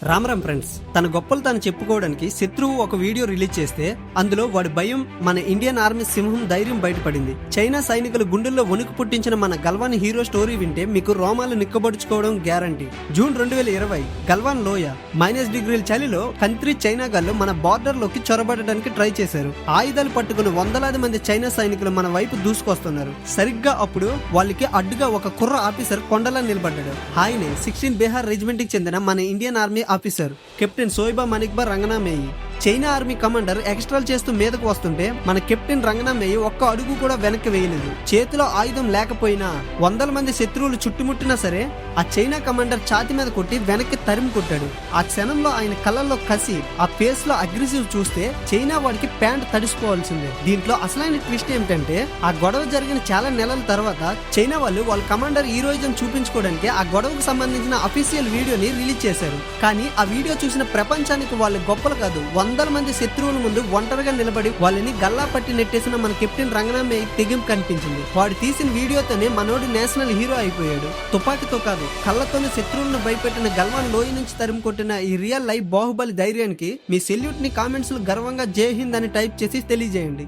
రామరామ్ friends, తన గొప్పలు తాను చెప్పుకోవడానికి శత్రువు ఒక వీడియో రిలీజ్ చేస్తే అందులో వాడి భయం, మన ఇండియన్ ఆర్మీ సింహం ధైర్యం బయటపడింది. చైనా సైనికుల గుండెల్లో వణుకు పుట్టించిన మన గల్వాన్ హీరో స్టోరీ వింటే మీకు రోమాలు నిక్కబడుచుకోవడం గ్యారంటీ. జూన్ 2020 గల్వాన్ లోయ -డిగ్రీల చలిలో కంట్రీ చైనా గాళ్ళు మన బార్డర్ లోకి చొరబడడానికి ట్రై చేశారు. ఆయుధాలు పట్టుకుని వందలాది మంది చైనా సైనికులు మన వైపు దూసుకొస్తున్నారు. సరిగ్గా అప్పుడు వాళ్ళకి అడ్డుగా ఒక కుర్ర ఆఫీసర్ కొండలా నిలబడ్డాడు. ఆయనే 16 బీహార్ రెజిమెంట్ కి చెందిన మన Indian army officer captain Soiba Manikba Ranganamei. China army commander ఎక్స్ట్రాల్ చేస్తూ మీదకు వస్తుంటే మన కెప్టెన్ రంగనామేయి ఒక్క అడుగు కూడా వెనక్కి వేయలేదు. చేతిలో ఆయుధం లేకపోయినా వందల మంది శత్రువులు చుట్టుముట్టినా సరే ఆ చైనా కమాండర్ ఛాతి మీద కొట్టి వెనక్కి తరిమి కొట్టాడు. ఆ క్షణంలో ఆయన కళ్ళల్లో కసి, ఆ ఫేస్ లో అగ్రెసివ్ చూస్తే చైనా వాడికి ప్యాంట్ తడిసిపోవాల్సిందే. దీంట్లో అసలైన ట్విస్ట్ ఏమిటంటే ఆ గొడవ జరిగిన చాలా నెలల తర్వాత చైనా వాళ్ళు వాళ్ళ కమాండర్ హీరోయిజం చూపించుకోవడానికి ఆ గొడవకు సంబంధించిన అఫీషియల్ వీడియోని రిలీజ్ చేశారు. కానీ ఆ వీడియో చూసిన ప్రపంచానికి వాళ్ళు గొప్పలు కాదు, వందల మంది శత్రువుల ముందు ఒంటరిగా నిలబడి వాళ్ళని గల్లా పట్టి నెట్టేసిన మన కెప్టెన్ రంగనామేయి తెగింపు కనిపించింది. వాడు తీసిన వీడియోతోనే మనోడు నేషనల్ హీరో అయిపోయాడు. తుపాకీతో కాదు, కళ్ళతోనే శత్రువులను భయపెట్టిన గల్వాన్ లోయ నుంచి తరిమి కొట్టిన ఈ రియల్ లైఫ్ బాహుబలి ధైర్యానికి మీ సెల్యూట్ ని కామెంట్స్ లో గర్వంగా జై హింద్ అని టైప్ చేసి తెలియజేయండి.